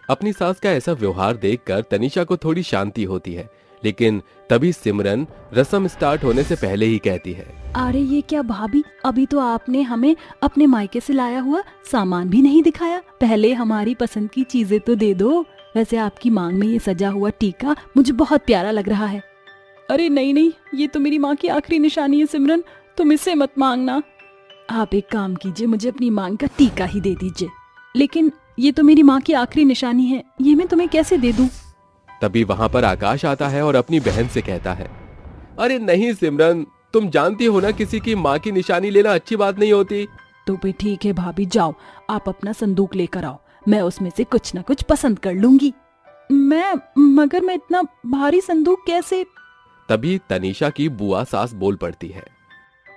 अपनी सास का ऐसा व्यवहार देखकर तनीषा को थोड़ी शांति होती है, लेकिन तभी सिमरन रस्म स्टार्ट होने से पहले ही कहती है, अरे ये क्या भाभी, अभी तो आपने हमें अपने मायके से लाया हुआ सामान भी नहीं दिखाया। पहले हमारी पसंद की चीजें तो दे दो। वैसे आपकी मांग में ये सजा हुआ टीका मुझे बहुत प्यारा लग रहा है। अरे नहीं, ये तो मेरी माँ की आखिरी निशानी है सिमरन, तुम इससे मत मांगना। आप एक काम कीजिए, मुझे अपनी मांग का टीका ही दे दीजिए। लेकिन ये तो मेरी माँ की आखिरी निशानी है, ये मैं तुम्हें कैसे दे दूं? तभी वहां पर आकाश आता है और अपनी बहन से कहता है, अरे नहीं सिमरन, तुम जानती हो ना किसी की माँ की निशानी लेना अच्छी बात नहीं होती। तो भी ठीक है भाभी, जाओ आप अपना संदूक लेकर आओ, मैं उसमें से कुछ न कुछ पसंद कर लूंगी। मगर मैं इतना भारी संदूक कैसे? तभी तनीषा की बुआ सास बोल पड़ती है,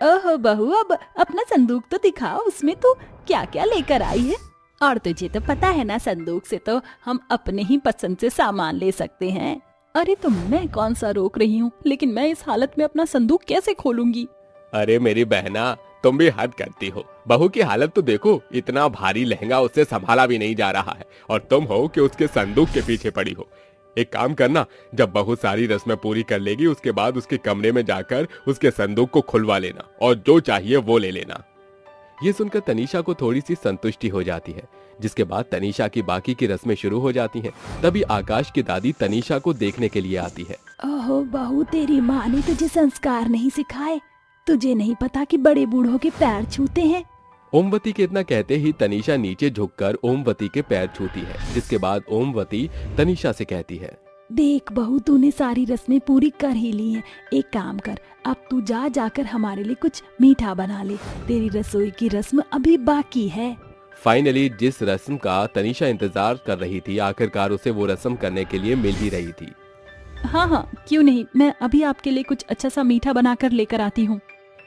ओहो बहू, अब अपना संदूक तो दिखाओ, उसमें तो क्या क्या लेकर आई है। और तुझे तो पता है ना, संदूक से तो हम अपने ही पसंद से सामान ले सकते हैं। अरे तो मैं कौन सा रोक रही हूँ, लेकिन मैं इस हालत में अपना संदूक कैसे खोलूंगी? अरे मेरी बहना, तुम भी हद करती हो। बहू की हालत तो देखो, इतना भारी लहंगा उससे संभाला भी नहीं जा रहा है और तुम हो कि उसके संदूक के पीछे पड़ी हो। एक काम करना, जब बहू सारी रस्में पूरी कर लेगी उसके बाद उसके कमरे में जाकर उसके संदूक को खुलवा लेना और जो चाहिए वो ले लेना। ये सुनकर तनीषा को थोड़ी सी संतुष्टि हो जाती है, जिसके बाद तनीषा की बाकी की रस्में शुरू हो जाती हैं। तभी आकाश की दादी तनीषा को देखने के लिए आती है। ओहो बहू, तेरी माँ ने तुझे संस्कार नहीं सिखाए? तुझे नहीं पता कि बड़े बूढ़ों के पैर छूते हैं? ओमवती के इतना कहते ही तनीषा नीचे झुककर ओमवती के पैर छूती है, जिसके बाद ओमवती तनीषा से कहती है, देख बहू, तूने सारी रस्में पूरी कर ही ली हैं। एक काम कर, अब तू जाकर हमारे लिए कुछ मीठा बना ले, तेरी रसोई की रस्म अभी बाकी है। फाइनली जिस रस्म का तनीषा इंतजार कर रही थी, आखिरकार उसे वो रस्म करने के लिए मिल ही रही थी। हाँ, क्यों नहीं, मैं अभी आपके लिए कुछ अच्छा सा मीठा बनाकर लेकर आती हूँ।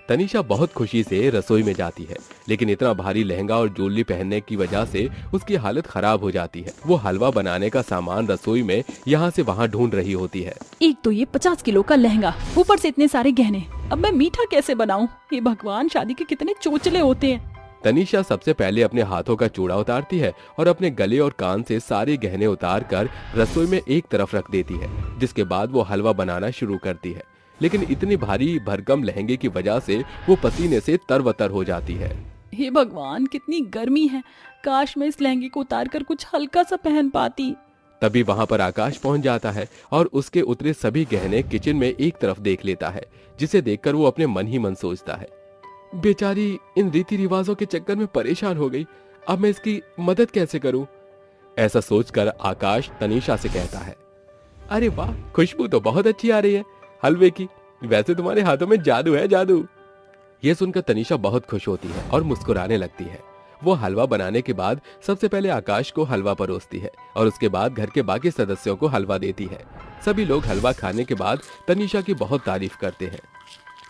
तनीषा बहुत खुशी से रसोई में जाती है, लेकिन इतना भारी लहंगा और ज्वेलरी पहनने की वजह से उसकी हालत खराब हो जाती है। वो हलवा बनाने का सामान रसोई में यहाँ से वहाँ ढूंढ रही होती है। एक तो ये 50 किलो का लहंगा, ऊपर से इतने सारे गहने, अब मैं मीठा कैसे बनाऊं? ये भगवान, शादी के कितने चोचले होते हैं। तनीषा सबसे पहले अपने हाथों का चूड़ा उतारती है और अपने गले और कान से सारे गहने उतार कर रसोई में एक तरफ रख देती है, जिसके बाद वो हलवा बनाना शुरू करती है। लेकिन इतनी भारी भरकम लहंगे की वजह से वो पसीने से तरबतर हो जाती है। हे भगवान, कितनी गर्मी है, काश मैं इस लहंगे को उतार कर कुछ हल्का सा पहन पाती। तभी वहां पर आकाश पहुंच जाता है और उसके उतरे सभी गहने किचन में एक तरफ देख लेता है, जिसे देखकर वो अपने मन ही मन सोचता है, बेचारी इन रीति रिवाजों के चक्कर में परेशान हो गई, अब मैं इसकी मदद कैसे करूं? ऐसा सोचकर आकाश तनीषा से कहता है, अरे वाह, खुशबू तो बहुत अच्छी आ रही है हलवे की, वैसे तुम्हारे हाथों में जादू है, जादू। ये सुनकर तनीषा बहुत खुश होती है और मुस्कुराने लगती है। वो हलवा बनाने के बाद सबसे पहले आकाश को हलवा परोसती है और उसके बाद घर के बाकी सदस्यों को हलवा देती है। सभी लोग हलवा खाने के बाद तनीषा की बहुत तारीफ करते हैं।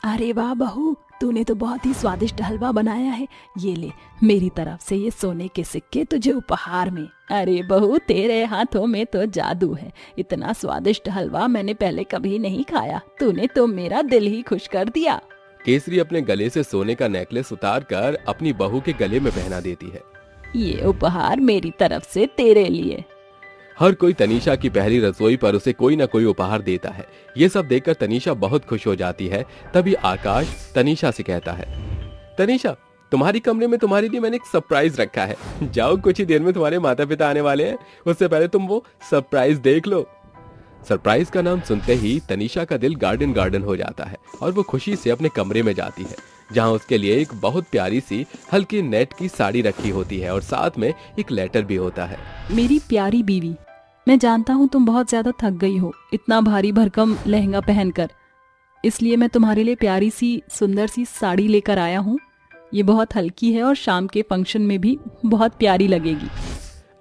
अरे वाह बहू, तूने तो बहुत ही स्वादिष्ट हलवा बनाया है, ये ले मेरी तरफ से ये सोने के सिक्के तुझे उपहार में। अरे बहू, तेरे हाथों में तो जादू है, इतना स्वादिष्ट हलवा मैंने पहले कभी नहीं खाया, तूने तो मेरा दिल ही खुश कर दिया। केसरी अपने गले से सोने का नेकलेस उतार कर अपनी बहू के गले में पहना देती है। ये उपहार मेरी तरफ से तेरे लिए। हर कोई तनीषा की पहली रसोई पर उसे कोई न कोई उपहार देता है। ये सब देखकर तनीषा बहुत खुश हो जाती है। तभी आकाश तनीषा से कहता है, तनीषा, तुम्हारी कमरे में तुम्हारे लिए मैंने एक सरप्राइज रखा है, जाओ, कुछ ही देर में तुम्हारे माता पिता आने वाले हैं, उससे पहले तुम वो सरप्राइज देख लो। सरप्राइज का नाम सुनते ही तनीषा का दिल गार्डन गार्डन हो जाता है और वो खुशी से अपने कमरे में जाती है, जहां उसके लिए एक बहुत प्यारी सी हल्की नेट की साड़ी रखी होती है और साथ में एक लेटर भी होता है। मेरी प्यारी बीवी, मैं जानता हूँ तुम बहुत ज्यादा थक गई हो इतना भारी भरकम लहंगा पहनकर, इसलिए मैं तुम्हारे लिए प्यारी सी सुंदर सी साड़ी लेकर आया हूँ। ये बहुत हल्की है और शाम के फंक्शन में भी बहुत प्यारी लगेगी।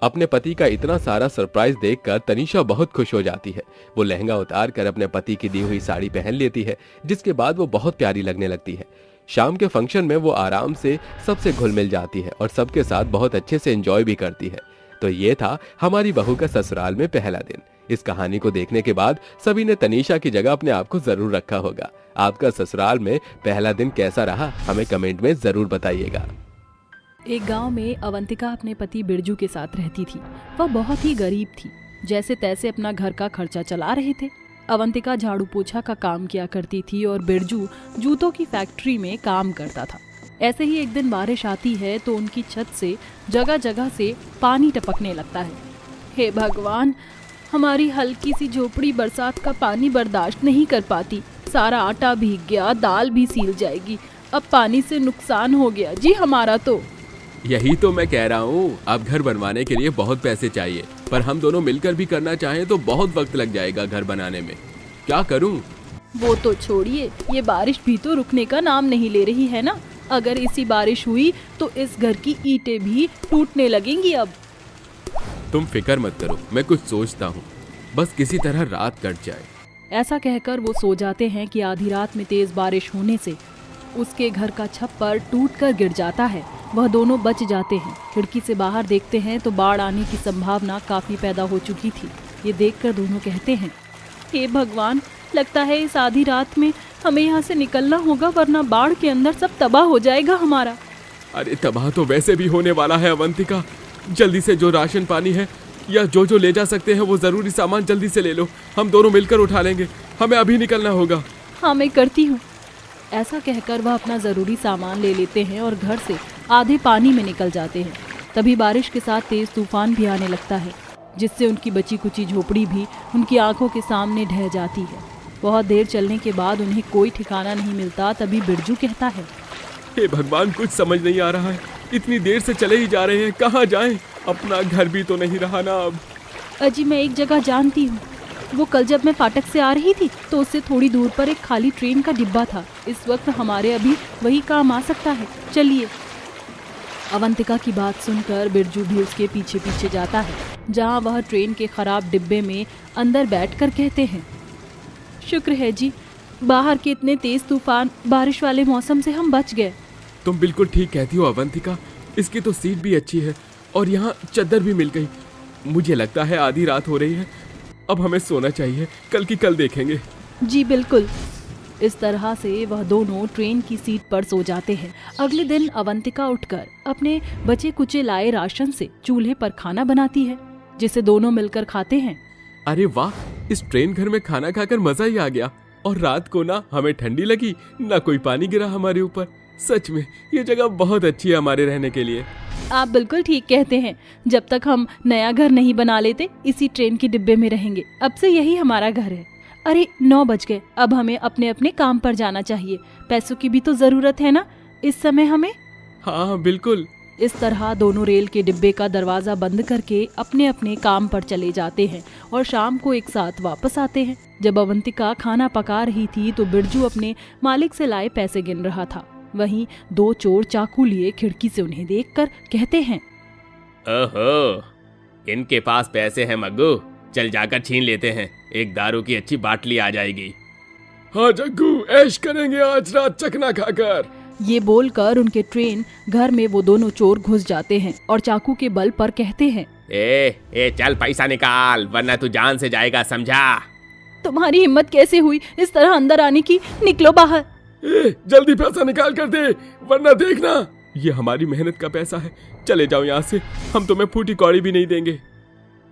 अपने पति का इतना सारा सरप्राइज देखकर तनीषा बहुत खुश हो जाती है। वो लहंगा उतार कर अपने पति की दी हुई साड़ी पहन लेती है, जिसके बाद वो बहुत प्यारी लगने लगती है। शाम के फंक्शन में वो आराम से सबसे घुल मिल जाती है और सबके साथ बहुत अच्छे से एंजॉय भी करती है। तो ये था हमारी बहू का ससुराल में पहला दिन। इस कहानी को देखने के बाद सभी ने तनीषा की जगह अपने आप को जरूर रखा होगा। आपका ससुराल में पहला दिन कैसा रहा, हमें कमेंट में जरूर बताइएगा। एक गांव में अवंतिका अपने पति बिरजू के साथ रहती थी। वह बहुत ही गरीब थी, जैसे तैसे अपना घर का खर्चा चला रहे थे। अवंतिका झाड़ू पोछा का काम किया करती थी और बिरजू जूतों की फैक्ट्री में काम करता था। ऐसे ही एक दिन बारिश आती है तो उनकी छत से जगह जगह से पानी टपकने लगता है। हे भगवान, हमारी हल्की सी झोपड़ी बरसात का पानी बर्दाश्त नहीं कर पाती, सारा आटा भीग गया, दाल भी सील जाएगी, अब पानी से नुकसान हो गया जी हमारा। तो यही तो मैं कह रहा हूँ, अब घर बनवाने के लिए बहुत पैसे चाहिए, पर हम दोनों मिलकर भी करना चाहें तो बहुत वक्त लग जाएगा घर बनाने में, क्या करूँ? वो तो छोड़िए, ये बारिश भी तो रुकने का नाम नहीं ले रही है ना। अगर इसी बारिश हुई तो इस घर की ईंटें भी टूटने लगेंगी। अब तुम फिक्र मत करो, मैं कुछ सोचता हूँ, बस किसी तरह रात कट जाए। ऐसा कहकर वो सो जाते हैं कि आधी रात में तेज बारिश होने से उसके घर का छप्पर टूटकर गिर जाता है। वह दोनों बच जाते हैं। खिड़की से बाहर देखते हैं तो बाढ़ आने की संभावना काफी पैदा हो चुकी थी। ये देखकर दोनों कहते हैं, हे भगवान, लगता है इस आधी रात में हमें यहाँ से निकलना होगा, वरना बाढ़ के अंदर सब तबाह हो जाएगा हमारा। अरे तबाह तो वैसे भी होने वाला है अवंतिका, जल्दी से जो राशन पानी है या जो ले जा सकते हैं वो जरूरी सामान जल्दी से ले लो, हम दोनों मिलकर उठा लेंगे, हमें अभी निकलना होगा। हाँ, मैं करती हूँ। ऐसा कहकर वह अपना जरूरी सामान ले लेते हैं और घर से आधे पानी में निकल जाते हैं। तभी बारिश के साथ तेज तूफान भी आने लगता है, जिससे उनकी बची कुची झोपड़ी भी उनकी आंखों के सामने ढह जाती है। बहुत देर चलने के बाद उन्हें कोई ठिकाना नहीं मिलता। तभी बिरजू कहता है, हे भगवान, कुछ समझ नहीं आ रहा है, इतनी देर से चले ही जा रहे हैं, कहाँ जाएं? अपना घर भी तो नहीं रहा ना अब। अजी, मैं एक जगह जानती हूँ। वो कल जब मैं फाटक से आ रही थी तो उससे थोड़ी दूर पर एक खाली ट्रेन का डिब्बा था। इस वक्त हमारे अभी वही काम आ सकता है, चलिए। अवंतिका की बात सुनकर बिरजू भी उसके पीछे पीछे जाता है, जहाँ वह ट्रेन के खराब डिब्बे में अंदर बैठकर कहते हैं, शुक्र है जी, बाहर के इतने तेज तूफान बारिश वाले मौसम से हम बच गए। तुम बिल्कुल ठीक कहती हो अवंतिका, इसकी तो सीट भी अच्छी है और यहाँ चद्दर भी मिल गई। मुझे लगता है आधी रात हो रही है, अब हमें सोना चाहिए, कल की कल देखेंगे। जी बिल्कुल। इस तरह से वह दोनों ट्रेन की सीट पर सो जाते हैं। अगले दिन अवंतिका उठकर अपने बचे कुचे लाए राशन से चूल्हे पर खाना बनाती है, जिसे दोनों मिलकर खाते हैं। अरे वाह, इस ट्रेन घर में खाना खाकर मजा ही आ गया। और रात को ना हमें ठंडी लगी, ना कोई पानी गिरा हमारे ऊपर। सच में ये जगह बहुत अच्छी है हमारे रहने के लिए। आप बिल्कुल ठीक कहते हैं। जब तक हम नया घर नहीं बना लेते, इसी ट्रेन के डिब्बे में रहेंगे। अब से यही हमारा घर है। अरे 9 बज गए, अब हमें अपने अपने काम पर जाना चाहिए। पैसों की भी तो जरूरत है ना इस समय हमें। हाँ बिल्कुल। इस तरह दोनों रेल के डिब्बे का दरवाजा बंद करके अपने अपने काम पर चले जाते हैं और शाम को एक साथ वापस आते हैं। जब अवंतिका खाना पका रही थी तो बिरजू अपने मालिक से लाए पैसे गिन रहा था। वहीं 2 चोर चाकू लिए खिड़की से उन्हें देखकर कहते हैं, ओहो, इनके पास पैसे हैं मग्गू, चल जाकर छीन लेते हैं, एक दारू की अच्छी बाटली आ जाएगी। हाँ जग्गू, ऐश करेंगे आज रात चखना खाकर। ये बोलकर उनके ट्रेन घर में वो दोनों चोर घुस जाते हैं और चाकू के बल पर कहते हैं, ए चल पैसा निकाल, वरना तू जान से जाएगा, समझा? तुम्हारी हिम्मत कैसे हुई इस तरह अंदर आने की? निकलो बाहर। जल्दी पैसा निकाल कर दे, वरना देखना ये हमारी मेहनत का पैसा है। चले जाओ यहाँ से, हम तुम्हें फूटी कौड़ी भी नहीं देंगे।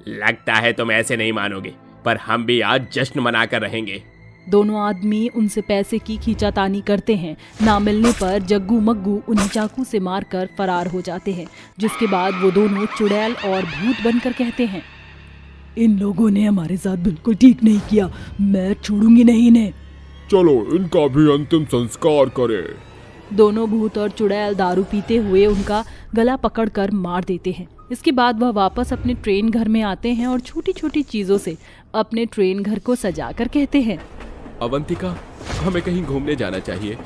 लगता है तुम ऐसे नहीं मानोगे, पर हम भी आज जश्न मनाकर रहेंगे। दोनों आदमी उनसे पैसे की खींचातानी करते हैं। ना मिलने पर जग्गू मग्गू उन्हें चाकू से मारकर फरार हो जाते हैं, जिसके बाद वो दोनों चुड़ैल और भूत बनकर कहते हैं, इन लोगों ने हमारे साथ बिल्कुल ठीक नहीं किया, मैं छोड़ूंगी नहीं इन्हें। चलो इनका भी अंतिम संस्कार करें। दोनों भूत और चुड़ैल दारू पीते हुए उनका गला पकड़कर मार देते हैं। इसके बाद वह वापस अपने ट्रेन घर में आते हैं और छोटी छोटी चीजों से अपने ट्रेन घर को सजाकर कहते हैं, अवंतिका, हमें कहीं घूमने जाना चाहिए,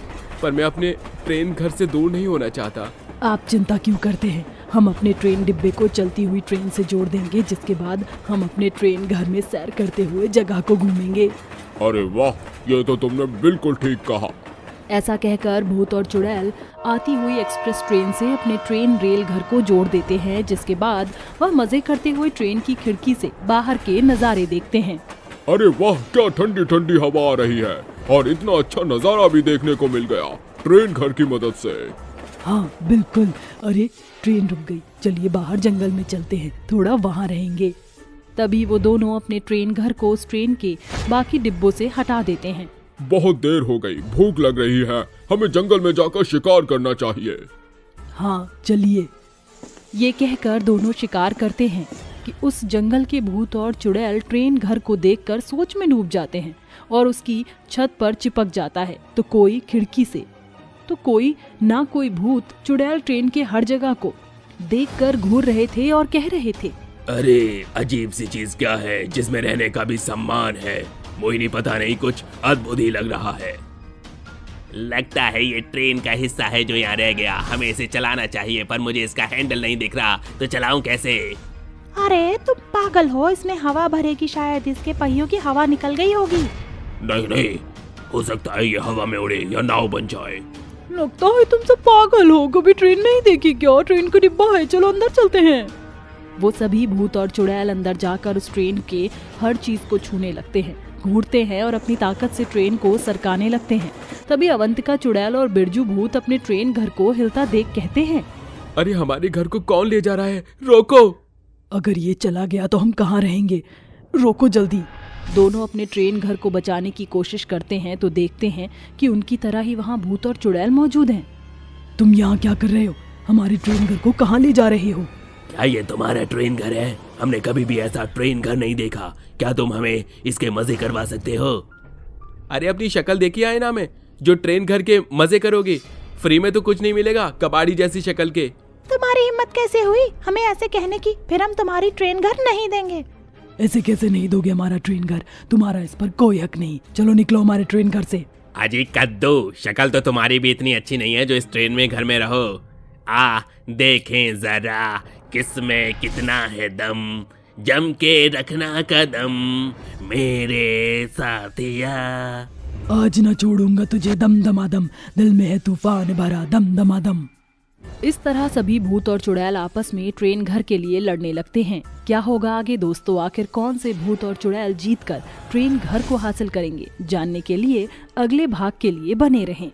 पर मैं अपने ट्रेन घर से दूर नहीं होना चाहता। आप चिंता क्यों करते हैं, हम अपने ट्रेन डिब्बे को चलती हुई ट्रेन से जोड़ देंगे, जिसके बाद हम अपने ट्रेन घर में सैर करते हुए जगह को घूमेंगे। अरे वाह, ये तो तुमने बिल्कुल ठीक कहा। ऐसा कहकर भूत और चुड़ैल आती हुई एक्सप्रेस ट्रेन से अपने ट्रेन रेल घर को जोड़ देते हैं, जिसके बाद वह मजे करते हुए ट्रेन की खिड़की से बाहर के नज़ारे देखते हैं। अरे वाह, क्या ठंडी ठंडी हवा आ रही है और इतना अच्छा नजारा भी देखने को मिल गया ट्रेन घर की मदद से। हाँ बिल्कुल। अरे ट्रेन रुक गई, चलिए बाहर जंगल में चलते हैं, थोड़ा वहाँ रहेंगे। तभी वो दोनों अपने ट्रेन घर को उस ट्रेन के बाकी डिब्बों से हटा देते हैं। बहुत देर हो गई, भूख लग रही है, हमें जंगल में जाकर शिकार करना चाहिए। हाँ चलिए। ये कहकर दोनों शिकार करते हैं कि उस जंगल के भूत और चुड़ैल ट्रेन घर को देखकर सोच में डूब जाते हैं और उसकी छत पर चिपक जाता है। तो कोई खिड़की से, तो कोई ना कोई भूत चुड़ैल ट्रेन के हर जगह को देखकर घूर रहे थे और कह रहे थे, अरे अजीब सी चीज क्या है जिसमें रहने का भी सम्मान है। मोहिनी, पता नहीं, कुछ अद्भुत ही लग रहा है। लगता है ये ट्रेन का हिस्सा है जो यहाँ रह गया, हमें इसे चलाना चाहिए, पर मुझे इसका हैंडल नहीं दिख रहा, तो चलाऊं कैसे? अरे तुम पागल हो, इसमें हवा भरेगी, शायद इसके पहियों की हवा निकल गई होगी। नहीं नहीं, हो सकता है ये हवा में उड़े या नाव बन जाए। लगता है तुम सब पागल हो, कभी ट्रेन नहीं देखी क्या? ट्रेन का डिब्बा है, चलो अंदर चलते हैं। वो सभी भूत और चुड़ैल अंदर जाकर उस ट्रेन के हर चीज को छूने लगते हैं, घूरते हैं और अपनी ताकत से ट्रेन को सरकाने लगते हैं। तभी अवंतिका चुड़ैल और बिरजू भूत अपने ट्रेन घर को हिलता देख कहते हैं, अरे हमारे घर को कौन ले जा रहा है, रोको। अगर ये चला गया तो हम कहाँ रहेंगे, रोको जल्दी। दोनों अपने ट्रेन घर को बचाने की कोशिश करते हैं तो देखते हैं कि उनकी तरह ही वहाँ भूत और चुड़ैल मौजूद हैं। तुम यहाँ क्या कर रहे हो, हमारे ट्रेन घर को कहाँ ले जा रहे हो? क्या ये तुम्हारा ट्रेन घर है? हमने कभी भी ऐसा ट्रेन घर नहीं देखा, क्या तुम हमें इसके मजे करवा सकते हो? अरे अपनी शक्ल देखी आईना में, जो ट्रेन घर के मजे करोगी, फ्री में तो कुछ नहीं मिलेगा, कबाड़ी जैसी शक्ल के। तुम्हारी हिम्मत कैसे हुई हमें ऐसे कहने की? फिर हम तुम्हारी ट्रेन घर नहीं देंगे। ऐसे कैसे नहीं दोगे हमारा ट्रेन घर, तुम्हारा इस पर कोई हक नहीं। चलो निकलो हमारे ट्रेन घर से। अजी कद्दू, शक्ल तो तुम्हारी भी इतनी अच्छी नहीं है जो इस ट्रेन में घर में रहो। आ देखें जरा किसमें कितना है दम, जम के रखना कदम मेरे साथिया। आज न छोड़ूंगा तुझे दम दमादम, दिल में है तूफान भरा दम दमादम। इस तरह सभी भूत और चुड़ैल आपस में ट्रेन घर के लिए लड़ने लगते हैं। क्या होगा आगे दोस्तों, आखिर कौन से भूत और चुड़ैल जीतकर ट्रेन घर को हासिल करेंगे? जानने के लिए अगले भाग के लिए बने रहें।